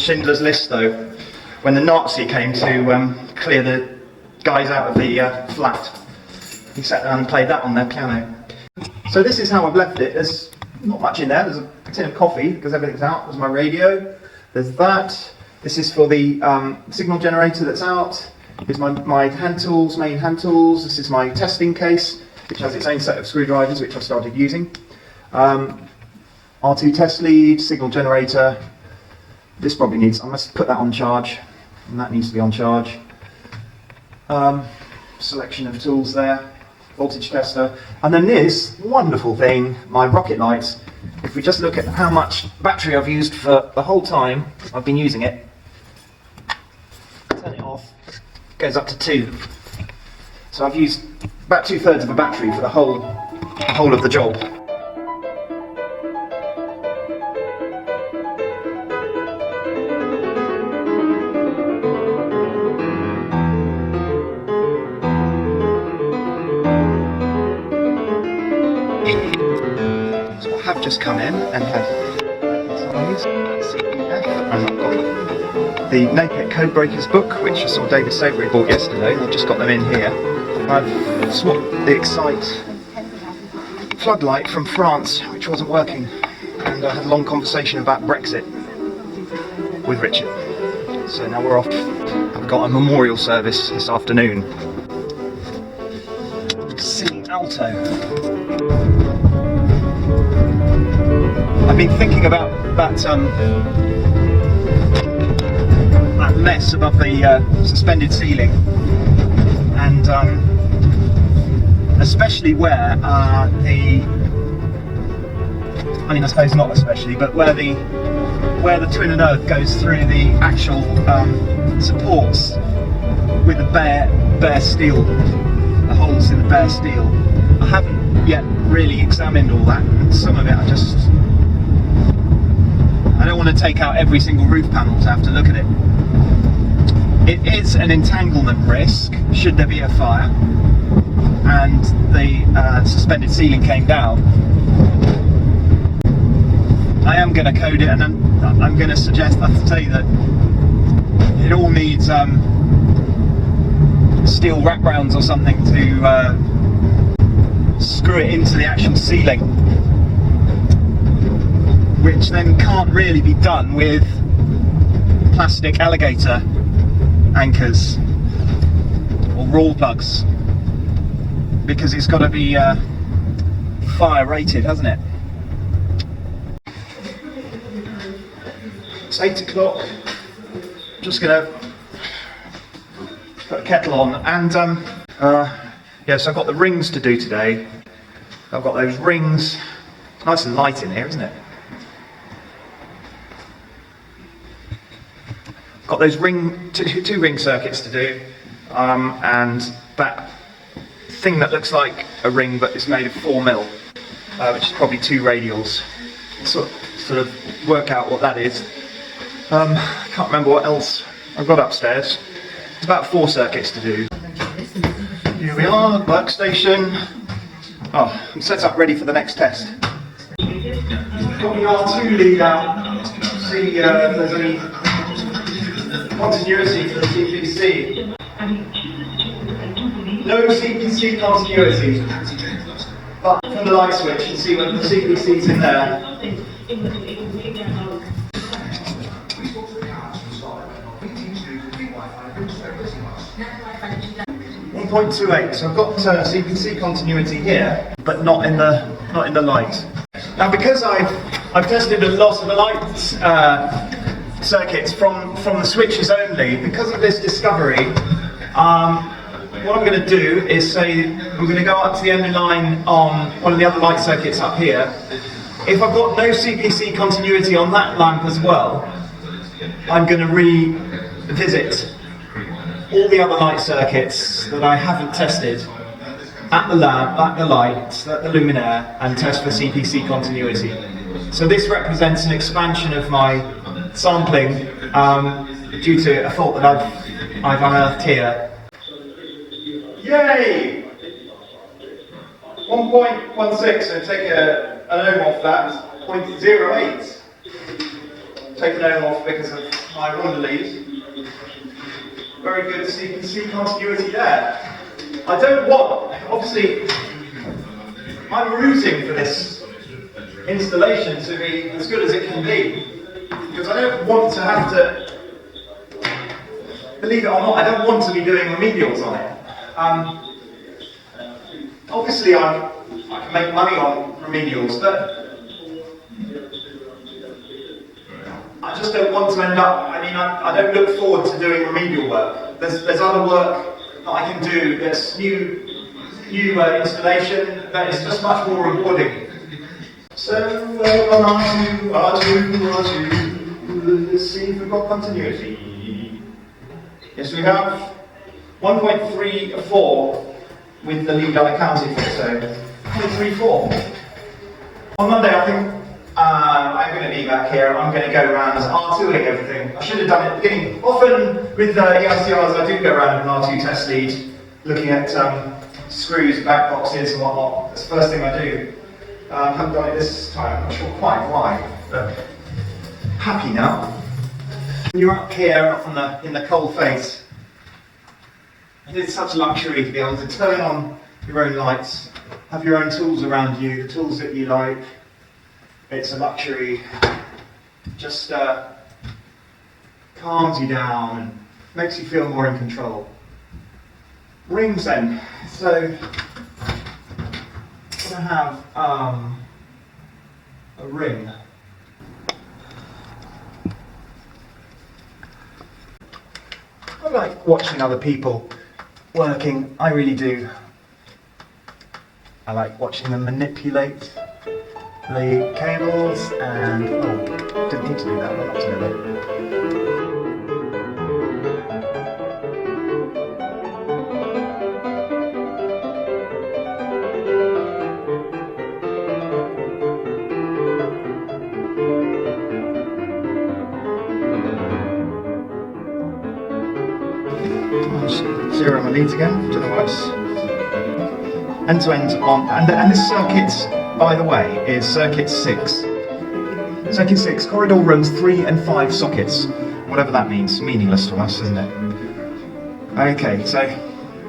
Schindler's List though, when the Nazi came to clear the guys out of the flat. He sat down and played that on their piano. So this is how I've left it. There's not much in there. There's a tin of coffee because everything's out. There's my radio. There's that. This is for the signal generator that's out. Here's my hand tools, main hand tools. This is my testing case, which has its own set of screwdrivers, which I've started using. R2 test lead, signal generator. This probably needs, I must put that on charge, and that needs to be on charge. Selection of tools there, voltage tester. And then this wonderful thing, my rocket lights. If we just look at how much battery I've used for the whole time I've been using it, turn it off, it goes up to 2. So I've used about 2/3 of a battery for the whole of the job. So I have just come in and had CEF, and I've got the Naked Code Breakers book, which I saw David Savery bought yesterday, and I've just got them in here. I've swapped the Excite floodlight from France, which wasn't working, and I had a long conversation about Brexit with Richard. So now we're off. I've got a memorial service this afternoon. Singing alto. I've been thinking about that that mess above the suspended ceiling, and especially where I suppose not especially, but where the twin and earth goes through the actual supports with the bare steel, the holes in the bare steel. I haven't yet really examined all that, and some of it I don't want to take out every single roof panel to have to look at it. It is an entanglement risk should there be a fire and the suspended ceiling came down. I am going to code it, and I'm going to suggest, I'll tell you that it all needs steel wraparounds or something to screw it into the actual ceiling, which then can't really be done with plastic alligator anchors or raw plugs, because it's got to be fire rated, hasn't it? It's 8 o'clock. Just gonna put a kettle on, and yeah, so I've got the rings to do today. I've got those rings. It's nice and light in here, isn't it? Got those two ring circuits to do, and that thing that looks like a ring but is made of 4mm, which is probably 2 radials. Sort of work out what that is. I can't remember what else I've got upstairs. It's about 4 circuits to do. Here we are, workstation. Oh, I'm set up ready for the next test. Got the R2 lead out. See if there's any continuity for the CPC. No CPC continuity, but from the light switch you can see when the CPC's in there. 1.28. So I've got CPC continuity here, but not in the light. Now, because I've tested a lot of the light circuits from the switches only, because of this discovery, what I'm going to do is say we're going to go up to the end line on one of the other light circuits up here. If I've got no CPC continuity on that lamp as well, I'm going to revisit all the other light circuits that I haven't tested at the lamp, at the light, at the luminaire, and test for CPC continuity. So this represents an expansion of my sampling due to a fault that I've unearthed here. Yay! 1.16, so take an ohm off that, 0.08. Take an ohm off because of my run lead. Very good, so you can see continuity there. I don't want, obviously, I'm rooting for this installation to be as good as it can be, because I don't want to have to, believe it or not, I don't want to be doing remedials on it. Obviously I can make money on remedials, but I just don't want to end up, I don't look forward to doing remedial work. There's other work that I can do, there's new installation that is just much more rewarding. So, R2, let's see if we've got continuity. Yes, we have 1.34 with the lead I counted for, so 0.34. On Monday, I think I'm going to be back here. I'm going to go around R2ing everything. I should have done it at the beginning. Often with EICRs, I do go around an R2 test lead, looking at screws, back boxes, and whatnot. That's the first thing I do. I haven't done it this time. I'm not sure quite why, but happy now. When you're up here, up in the cold face, it's such a luxury to be able to turn on your own lights, have your own tools around you, the tools that you like. It's a luxury. Just calms you down and makes you feel more in control. Rings then. So I have a ring. I like watching other people working, I really do. I like watching them manipulate the cables and, oh, didn't need to do that, but not together. Zero my leads again, don't know what's end to end on, and this circuit, by the way, is circuit 6. Circuit 6, corridor rooms 3 and 5 sockets, whatever that means, meaningless to us, isn't it? Okay, so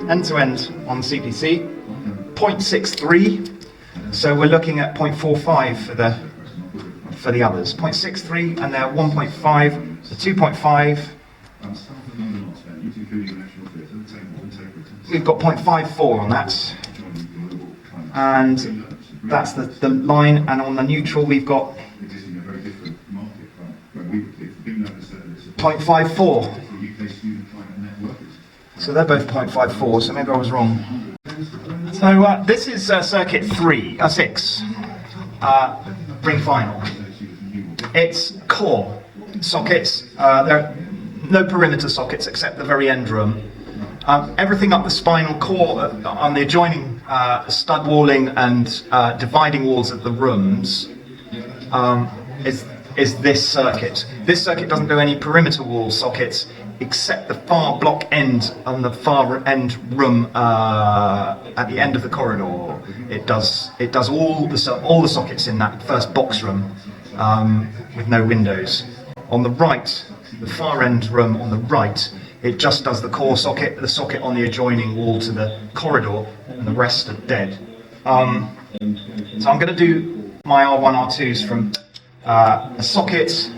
end to end on CPC, 0.63, so we're looking at 0.45 for the others, 0.63, and they're 1.5, so 2.5. We've got 0.54 on that, and that's the line, and on the neutral we've got 0.54. So they're both 0.54, so maybe I was wrong. So this is circuit 6, ring final. It's core sockets, there are no perimeter sockets except the very end room. Everything up the spinal core on the adjoining stud walling and dividing walls of the rooms is this circuit. This circuit doesn't do any perimeter wall sockets except the far block end on the far end room at the end of the corridor. It does all the sockets in that first box room with no windows. On the right, the far end room on the right, it just does the core socket, the socket on the adjoining wall to the corridor, and the rest are dead. So I'm going to do my R1, R2s from a socket,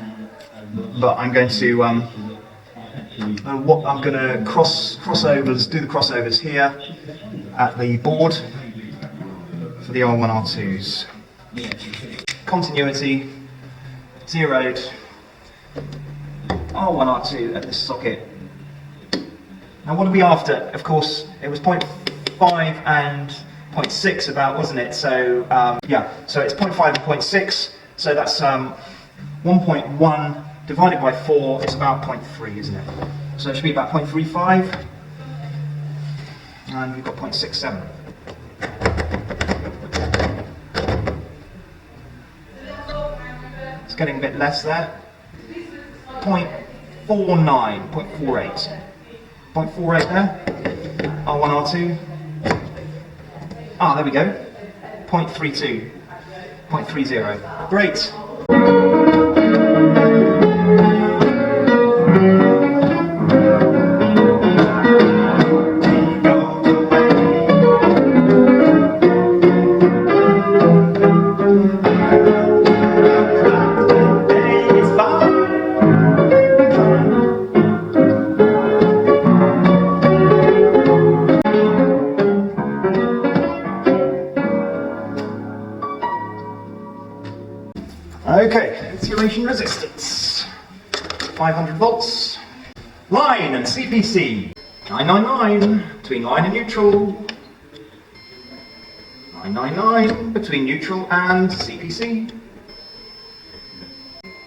but I'm going to do the crossovers here at the board for the R1, R2s. Continuity, zeroed, R1, R2 at this socket. Now what are we after? Of course, it was 0.5 and 0.6 about, wasn't it? So yeah, so it's 0.5 and 0.6, so that's 1.1 divided by 4, it's about 0.3, isn't it? So it should be about 0.35, and we've got 0.67. It's getting a bit less there. 0.49, 0.48. 0.48 there, R1, R2. Ah, there we go, 0.32, 0.30, great. Modulation resistance. 500 volts. Line and CPC. 999 between line and neutral. 999 between neutral and CPC.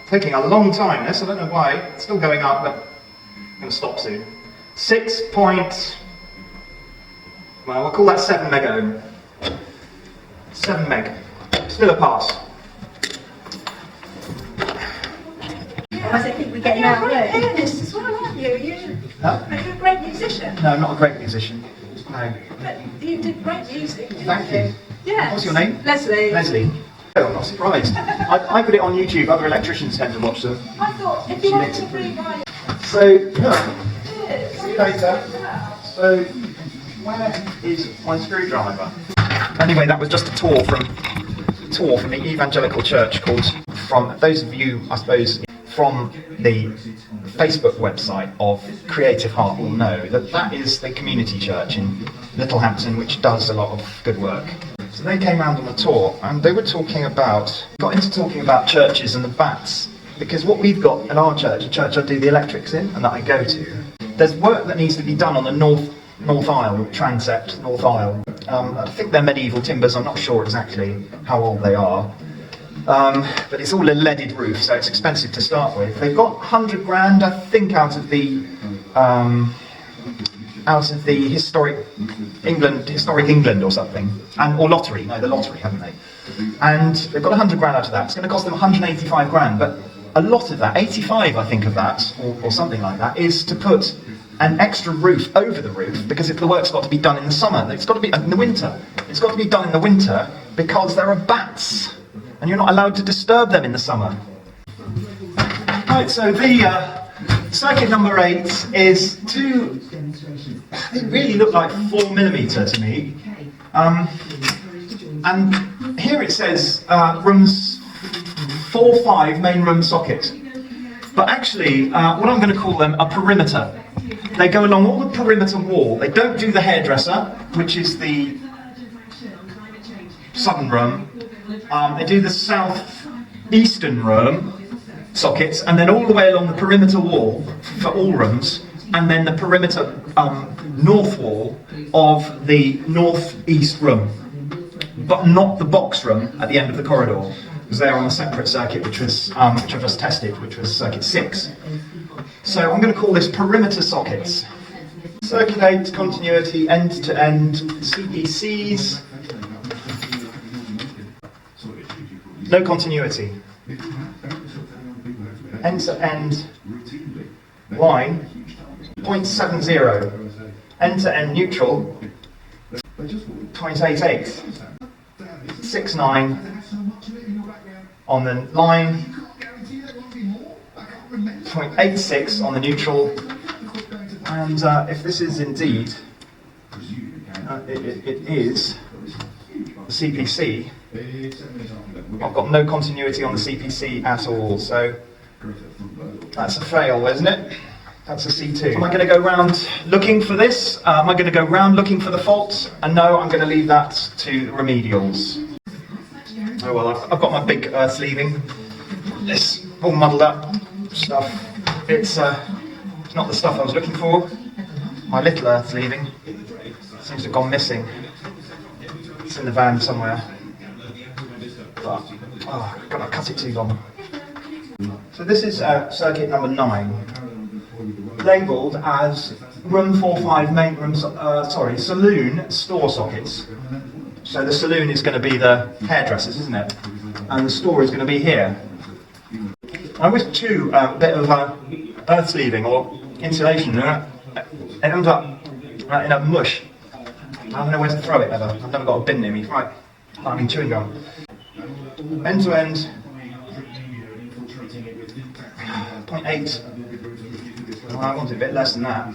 Taking a long time this, I don't know why. It's still going up, but I'm going to stop soon. 6 point... well, we'll call that 7 meg ohm. 7 meg. Still a pass. I think we're getting out of it. You're a pianist as well, aren't you? You're a great musician. No, I'm not a great musician. No. But you did great music. Thank you. Yeah. What's your name? Leslie. Leslie. Oh, I'm not surprised. I put it on YouTube, other electricians tend to watch them. I thought if you want to rewrite So, see you later. So, where is my screwdriver? Anyway, that was just a tour from the evangelical church called, from those of you, I suppose, from the Facebook website of Creative Heart will know that that is the community church in Littlehampton, which does a lot of good work. So they came round on a tour and they were got into talking about churches and the bats, because what we've got at our church, a church I do the electrics in and that I go to, there's work that needs to be done on the north aisle, transept, north aisle. I think they're medieval timbers, I'm not sure exactly how old they are. But it's all a leaded roof, so it's expensive to start with. They've got 100 grand, I think, out of the historic England or something, or lottery. No, the lottery, haven't they? And they've got 100 grand out of that. It's going to cost them 185 grand, but a lot of that, 85, I think, of that, or something like that, is to put an extra roof over the roof, because the work's got to be done in the summer. It's got to be in the winter. It's got to be done in the winter because there are bats. And you're not allowed to disturb them in the summer. Right, so the circuit number 8 is they really look like 4mm to me. And here it says rooms 4-5 main room socket. But actually, what I'm going to call them a perimeter. They go along all the perimeter wall. They don't do the hairdresser, which is the southern room. They do the south-eastern room sockets, and then all the way along the perimeter wall for all rooms, and then the perimeter north wall of the north-east room, but not the box room at the end of the corridor, because they're on a separate circuit, which I've just tested, which was circuit 6. So I'm going to call this perimeter sockets. Circuit 8, continuity, end-to-end, CPCs. No continuity. End-to-end line, 0.70. End-to-end neutral, 0.88. 69 on the line, 0.86 on the neutral. And if this is indeed, it is the CPC, I've got no continuity on the CPC at all, so that's a fail, isn't it? That's a C2. Am I going to go round looking for this? Am I going to go round looking for the fault? And no, I'm going to leave that to the remedials. Oh well, I've got my big earth sleeving. This all muddled up stuff. It's not the stuff I was looking for. My little earth sleeving seems to have gone missing. It's in the van somewhere. But, I've got to cut it too long. So this is circuit number 9, labelled as room 4-5 main room, saloon store sockets. So the saloon is going to be the hairdressers, isn't it? And the store is going to be here. I wish too a bit of earth sleeving or insulation, it ends up in a mush. I don't know where to throw it ever. I've never got a bin near me. Right, I mean chewing gum. End to end, 0.8. Well, I want it a bit less than that.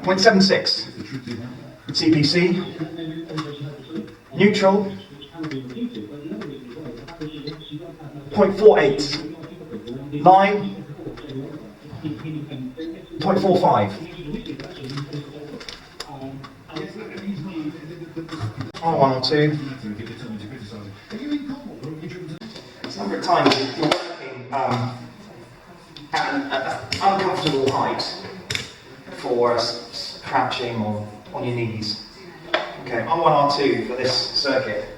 0.76. CPC. Neutral. 0.48. Line. 0.45. R1 or 2. times you're working at an uncomfortable height for crouching or on your knees. Okay, R1, R2 for this circuit.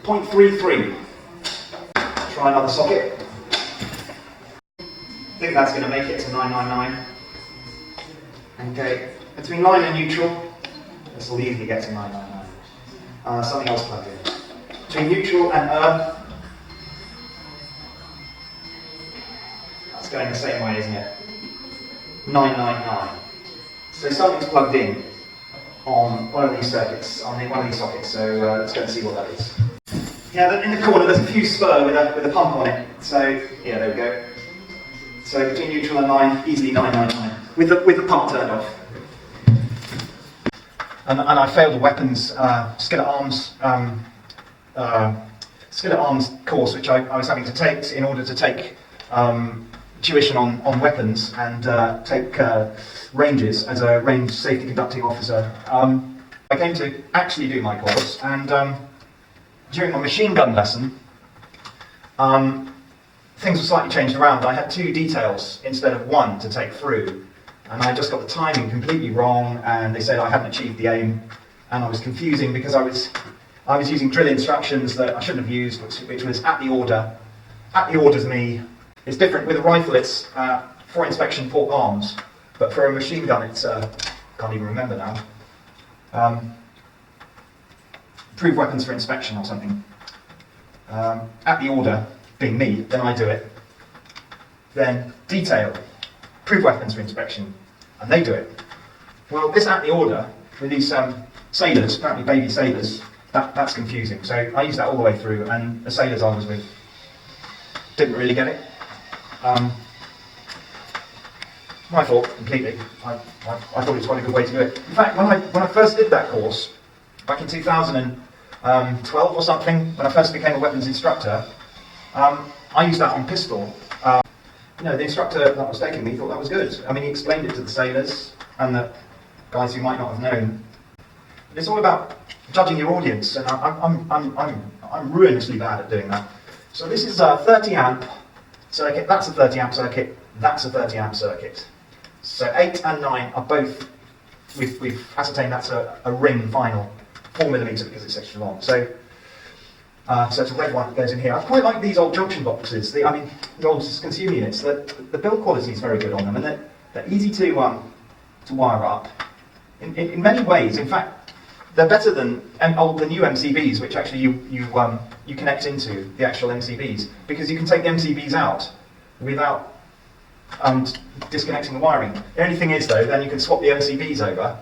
0.33. Try another socket. I think that's going to make it to 999. Okay, between line and neutral, this will easily get to 999. Something else plugged in. Between neutral and earth, that's going the same way, isn't it? 999. So something's plugged in on one of these circuits, on one of these sockets. So let's go and see what that is. Yeah, in the corner there's a fuse spur with a pump on it. So yeah, there we go. So between neutral and line, easily 999 with the pump turned off. And I failed the weapons skillet arms course, which I was having to take in order to take tuition on weapons and take ranges as a range safety conducting officer. I came to actually do my course, and during my machine gun lesson, things were slightly changed around. I had 2 details instead of 1 to take through, and I just got the timing completely wrong, and they said I hadn't achieved the aim, and I was confusing because I was using drill instructions that I shouldn't have used, which was at the order. At the order's me. It's different with a rifle. It's for inspection port arms, but for a machine gun, it's can't even remember now. Approved weapons for inspection or something. At the order being me, then I do it. Then detail, approved weapons for inspection, and they do it. Well, this at the order with these sailors, apparently baby sailors, that's confusing. So I used that all the way through, and the sailors I was with didn't really get it. My fault completely. I thought it was quite a good way to do it. In fact, when I first did that course back in 2012 or something, when I first became a weapons instructor, I used that on pistol. The instructor that was taking me thought that was good. I mean, he explained it to the sailors and the guys who might not have known. It's all about judging your audience, and I'm ruinously bad at doing that. So this is a 30 amp circuit. That's a 30 amp circuit. That's a 30 amp circuit. So 8 and 9 are both. We've ascertained that's a ring final, 4mm because it's extra long. So it's a red one that goes in here. I quite like these old junction boxes. The old consumer units. The build quality is very good on them, and they're easy to wire up. In many ways, in fact, they're better than the new MCBs, which actually you connect into the actual MCBs, because you can take the MCBs out without disconnecting the wiring. The only thing is, though, then you can swap the MCBs over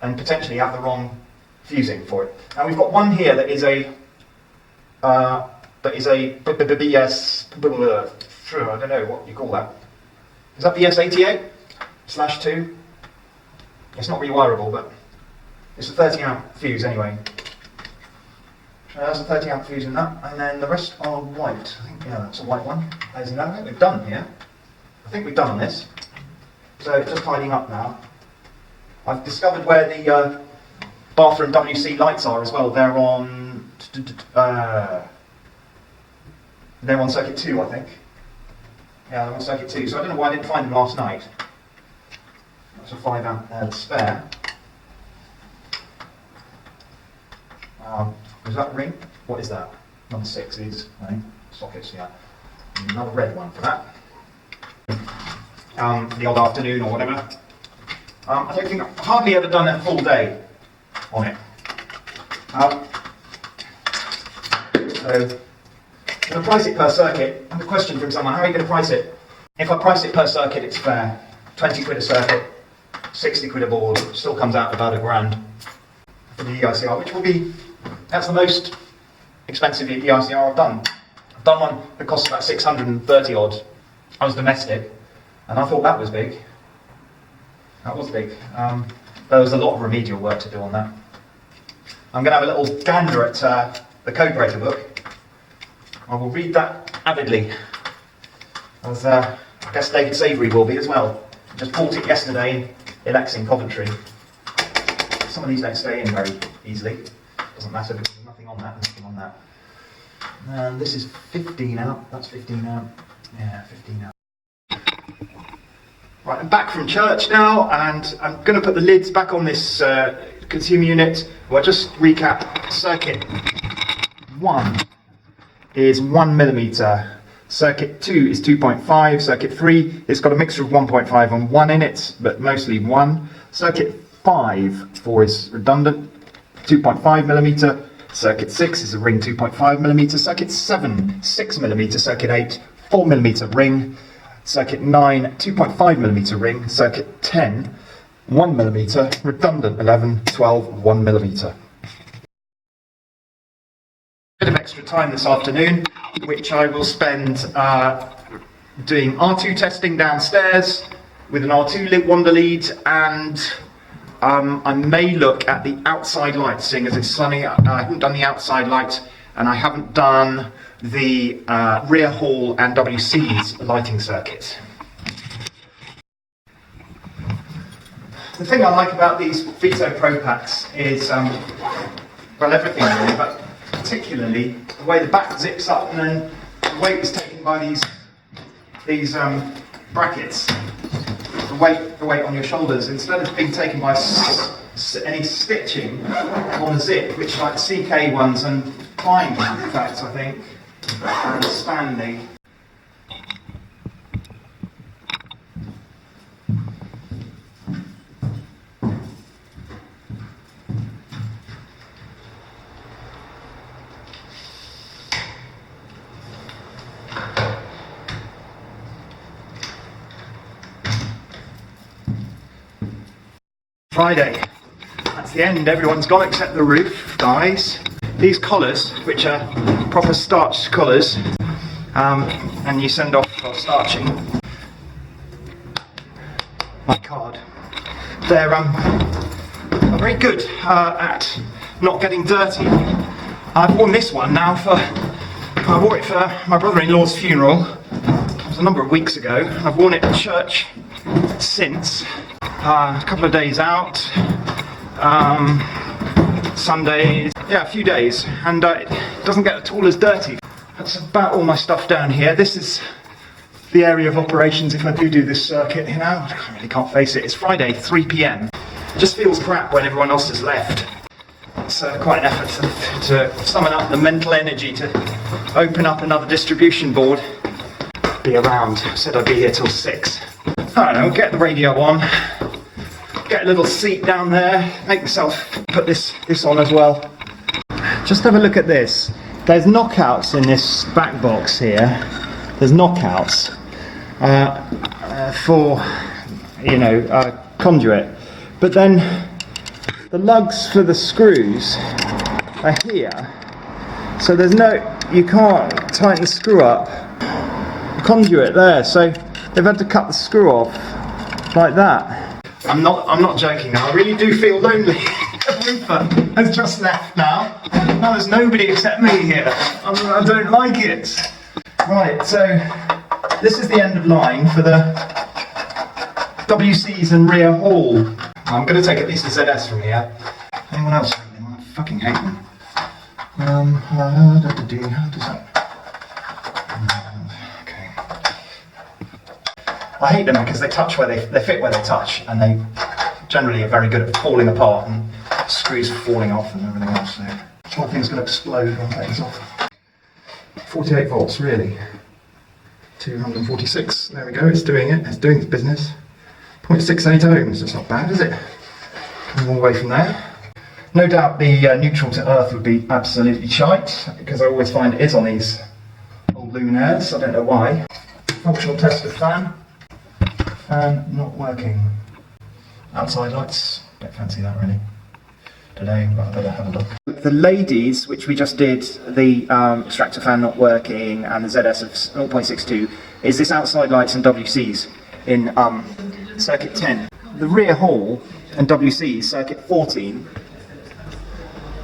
and potentially have the wrong fusing for it. And we've got one here that is a BS. I don't know what you call that. Is that BS88/2? It's not rewireable, but it's a 30 amp fuse anyway. So that's a 30 amp fuse in that, and then the rest are white. I think, yeah, that's a white one. As you know, I think we've done here. I think we've done on this. So it's just tidying up now. I've discovered where the bathroom WC lights are as well. They're on circuit 2, I think. Yeah, they're on circuit 2. So I don't know why I didn't find them last night. That's a 5 amp spare. Is that ring? What is that? Number 6 is sockets, yeah. Another red one for that. For the old afternoon or whatever. I don't think I've hardly ever done a full day on it. So I'm going to price it per circuit. I have a question from someone: how are you going to price it? If I price it per circuit, it's fair. 20 quid a circuit, 60 quid a board. Still comes out about £1,000 for the EICR, which will be, that's the most expensive EICR I've done. I've done one that costs about 630 odd. I was domestic, and I thought that was big. That was big. There was a lot of remedial work to do on that. I'm going to have a little gander at the code breaker book. I will read that avidly, as I guess David Savory will be as well. Just bought it yesterday in Exing, Coventry. Some of these don't stay in very easily. Doesn't matter because there's nothing on that, there's nothing on that. And this is 15 amp, that's 15 amp, yeah, 15 amp. Right, I'm back from church now, and I'm going to put the lids back on this consumer unit. Well, just recap. Circuit 1 is 1mm, circuit 2 is 2.5, circuit 3, it's got a mixture of 1.5 and 1 in it, but mostly 1. Circuit 4 is redundant, 2.5mm. Circuit 6 is a ring 2.5mm, circuit 7, 6mm, circuit 8, 4mm ring, circuit 9, 2.5mm ring, circuit 10, 1mm, redundant 11, 12, 1mm. Bit of extra time this afternoon, which I will spend doing R2 testing downstairs with an R2 wander lead, and I may look at the outside light, seeing as it's sunny. I haven't done the outside light, and I haven't done the rear hall and WC's lighting circuit. The thing I like about these Vito Pro Packs is, well, everything really, but particularly the way the back zips up and then the weight is taken by these brackets. The weight on your shoulders, instead of being taken by any stitching on the zip, which like CK ones and fine in fact, I think, and Stanley. Friday. That's the end. Everyone's gone except the roof guys. These collars, which are proper starched collars, and you send off for starching. My card. They're very good at not getting dirty. I've worn this one now I wore it for my brother-in-law's funeral. It was a number of weeks ago. I've worn it at church since. A couple of days out, Sundays, yeah, a few days, and it doesn't get at all as dirty. That's about all my stuff down here. This is the area of operations if I do this circuit, you know. I really can't face it. It's Friday, 3 PM. It just feels crap when everyone else has left. It's quite an effort to summon up the mental energy to open up another distribution board. Be around. I said I'd be here till 6. I don't know, get the radio on. Get a little seat down there, make myself put this on as well. Just have a look at this. There's knockouts in this back box here. There's knockouts for, you know, conduit. But then the lugs for the screws are here. So there's you can't tighten the screw up. The conduit there, so they've had to cut the screw off like that. I'm not joking now. I really do feel lonely. The roofer has just left now. Now there's nobody except me here. I don't like it. Right, so this is the end of line for the WCs and rear hall. I'm going to take at least a ZS from here. Anyone else hate them? I fucking hate them. How does that? I hate them because they touch where they fit where they touch, and they generally are very good at falling apart and screws falling off and everything else. So this whole thing's going to explode when I take this off. 48 volts, really. 246. There we go. It's doing it. It's doing its business. 0.68 ohms. That's not bad, is it? Coming all the way from there. No doubt the neutral to earth would be absolutely shite, because I always find it is on these old luminaires. I don't know why. Functional test of fan. Fan not working. Outside lights, don't fancy that really today, but I better have a look. The ladies, which we just did, the extractor fan not working and the ZS of 0.62, is this outside lights and WCs in circuit 10. The rear hall and WC, circuit 14,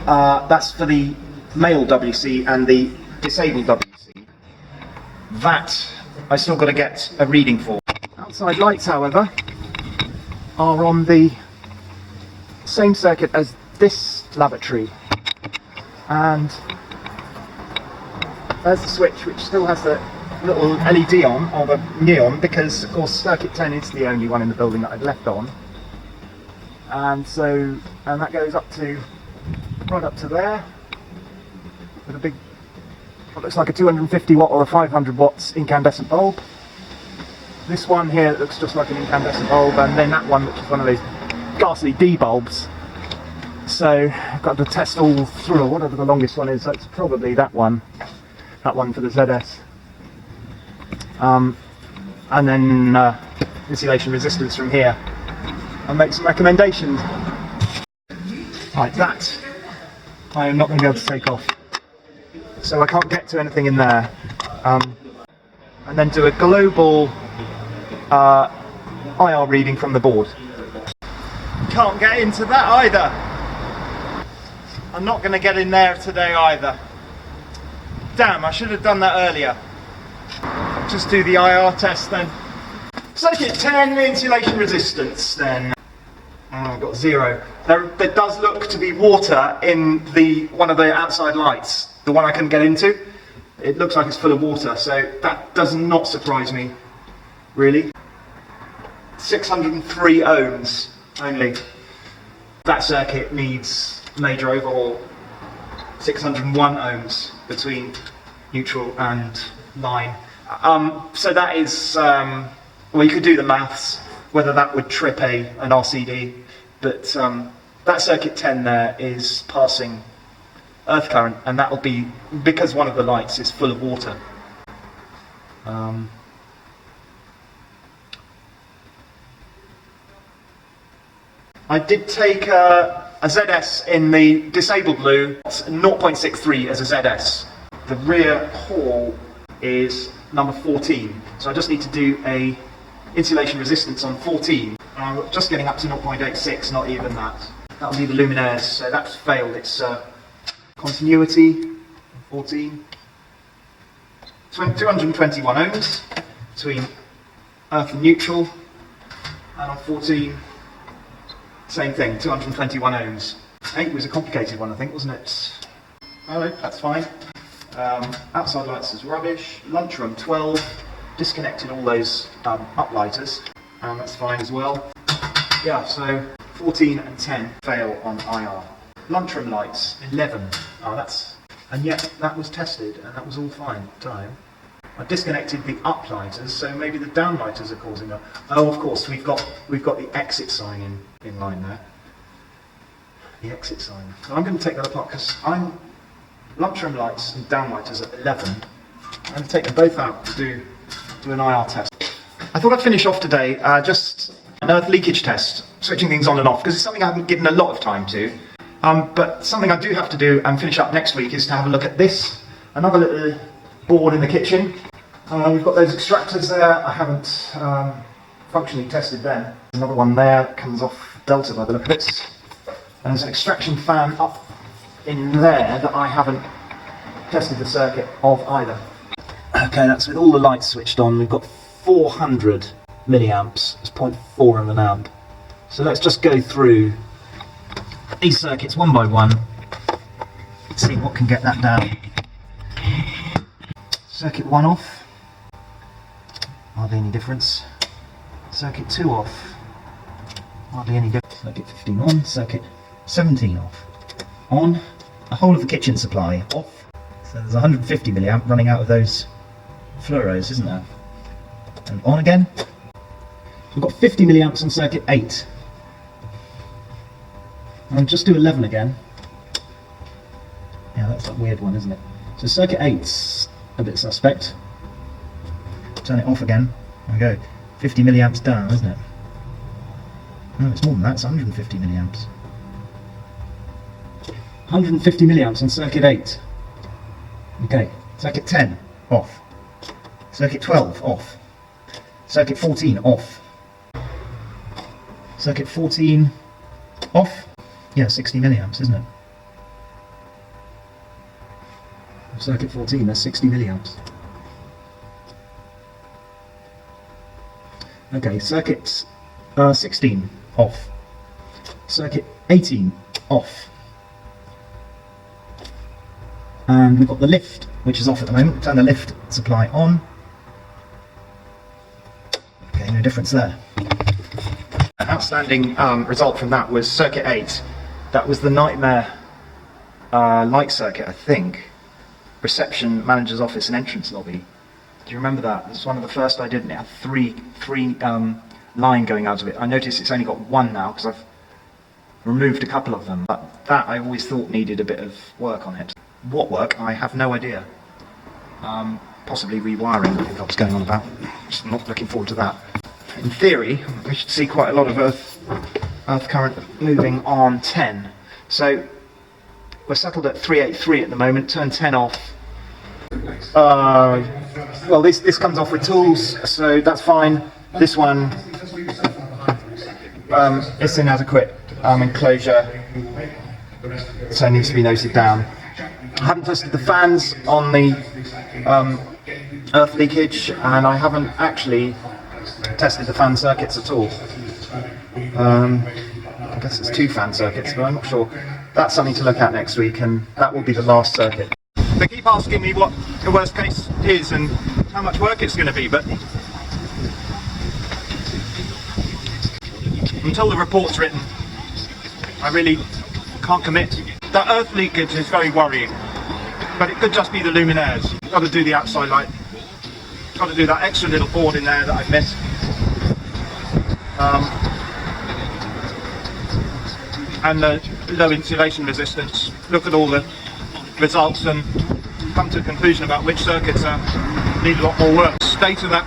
that's for the male WC and the disabled WC. That I still got to get a reading for. Outside lights, however, are on the same circuit as this lavatory, and there's the switch, which still has the little LED on, or the neon, because of course circuit 10 is the only one in the building that I've left on. And that goes up to, right up to there, with a big, what looks like a 250 watt or a 500 watts incandescent bulb. This one here looks just like an incandescent bulb, and then that one, which is one of those ghastly D bulbs. So I've got to test all through, whatever the longest one is, so it's probably that one for the ZS. And then insulation resistance from here. I'll make some recommendations. Right, that I am not going to be able to take off. So I can't get to anything in there. And then do a global IR reading from the board. Can't get into that either. I'm not going to get in there today either. Damn, I should have done that earlier. Just do the IR test then. Circuit 10, insulation resistance then. Oh, I've got 0. There does look to be water in one of the outside lights, the one I couldn't get into. It looks like it's full of water, so that does not surprise me, really. 603 ohms only. That circuit needs major overhaul. 601 ohms between neutral and line. So that is, well, you could do the maths, whether that would trip an RCD, but that circuit 10 there is passing earth current, and that will be because one of the lights is full of water. I did take a ZS in the disabled blue, 0.63 as a ZS. The rear hall is number 14, so I just need to do a insulation resistance on 14. Just getting up to 0.86, not even that. That'll be the luminaires, so that's failed. It's continuity 14. 221 ohms between earth and neutral, and on 14, same thing, 221 ohms. 8 was a complicated one, I think, wasn't it? Oh, no, that's fine. Outside lights is rubbish. Lunchroom 12, disconnected all those uplighters, and that's fine as well. Yeah, so 14 and 10 fail on IR. Lunchroom lights 11. And yet that was tested and that was all fine at the time. I disconnected the uplighters, so maybe the downlighters are causing that. Oh, of course, we've got the exit sign in line there. The exit sign. So I'm going to take that apart because lunchroom lights and downlighters at 11. I'm going to take them both out to do an IR test. I thought I'd finish off today just an earth leakage test, switching things on and off, because it's something I haven't given a lot of time to. But something I do have to do and finish up next week is to have a look at this, another little board in the kitchen. We've got those extractors there. I haven't functionally tested them. Another one there that comes off Delta by the look of it. And there's an extraction fan up in there that I haven't tested the circuit of either. Okay, that's with all the lights switched on. We've got 400 milliamps. It's 0.4 of an amp. So let's just go through these circuits one by one. See what can get that down. Circuit 1 off. Hardly any difference. Circuit 2 off. Hardly any difference. Circuit 15 on. Circuit 17 off. On. The whole of the kitchen supply off. So there's 150 milliamp running out of those fluoros, isn't there? And on again. We've got 50 milliamps on circuit 8. And just do 11 again. Yeah, that's that weird one, isn't it? So circuit 8's a bit suspect. Turn it off again. There we go. 50 milliamps down, isn't it? No, it's more than that. It's 150 milliamps. 150 milliamps on circuit 8. Okay. Circuit 10 off. Circuit 12 off. Circuit 14 off. Circuit 14 off. Yeah, 60 milliamps, isn't it? Circuit 14, that's 60 milliamps. Okay, circuit 16 off. Circuit 18 off. And we've got the lift which is off at the moment. Turn the lift supply on. Okay, no difference there. An outstanding result from that was circuit 8. That was the nightmare light circuit, I think. Reception, manager's office and entrance lobby. Do you remember that? It's one of the first I did, and it had three line going out of it. I noticed it's only got one now because I've removed a couple of them, but that I always thought needed a bit of work on it. What work? I have no idea. Possibly rewiring, I think I was going on about. Just not looking forward to that. In theory, we should see quite a lot of earth current moving on 10. So we're settled at 383 at the moment. Turn 10 off. Well, this comes off with tools, so that's fine. This one, it's inadequate enclosure, so it needs to be noted down. I haven't tested the fans on the earth leakage, and I haven't actually tested the fan circuits at all. I guess it's 2 fan circuits, but I'm not sure. That's something to look at next week, and that will be the last circuit. They keep asking me what the worst case is and how much work it's going to be, but until the report's written, I really can't commit. That earth leakage is very worrying, but it could just be the luminaires. Got to do the outside light. Got to do that extra little board in there that I've missed. And the low insulation resistance. Look at all the results and come to a conclusion about which circuits need a lot more work. State of that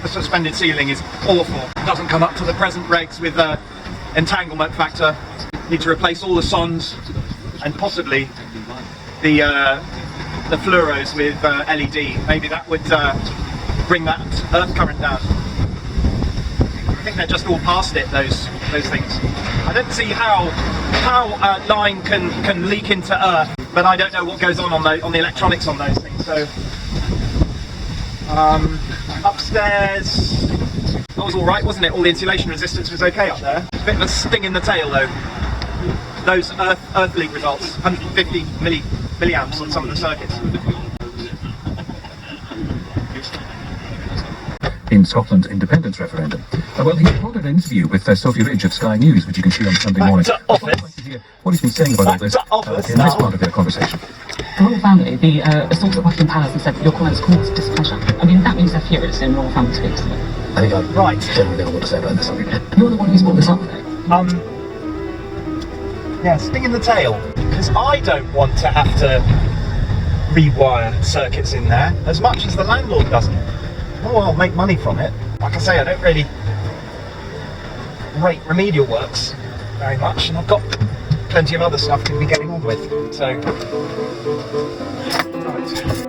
the suspended ceiling is awful. It doesn't come up to the present regs with entanglement factor. Need to replace all the sons and possibly the fluoros with LED. Maybe that would bring that earth current down. I think they're just all past it, those things. I don't see how a line can leak into earth, but I don't know what goes on the electronics on those things. So upstairs, that was all right, wasn't it? All the insulation resistance was okay up there. A bit of a sting in the tail though. Those earth leak results, 150 milliamps on some of the circuits. In Scotland's independence referendum. Well, he recorded an interview with Sophie Ridge of Sky News, which you can see on Sunday morning. Back to office. What he's been saying about all this in this part of their conversation. The royal family, the assault at Buckingham Palace, has said that your comments caused displeasure. I mean, that means they're furious in royal family speaks. I think I Right. generally know what to say about this. You're the one who's brought this up, though. Yeah, sting in the tail. Because I don't want to have to rewire circuits in there as much as the landlord doesn't. Oh, I'll make money from it. Like I say, I don't really rate remedial works very much, and I've got plenty of other stuff to be getting on with. So, right.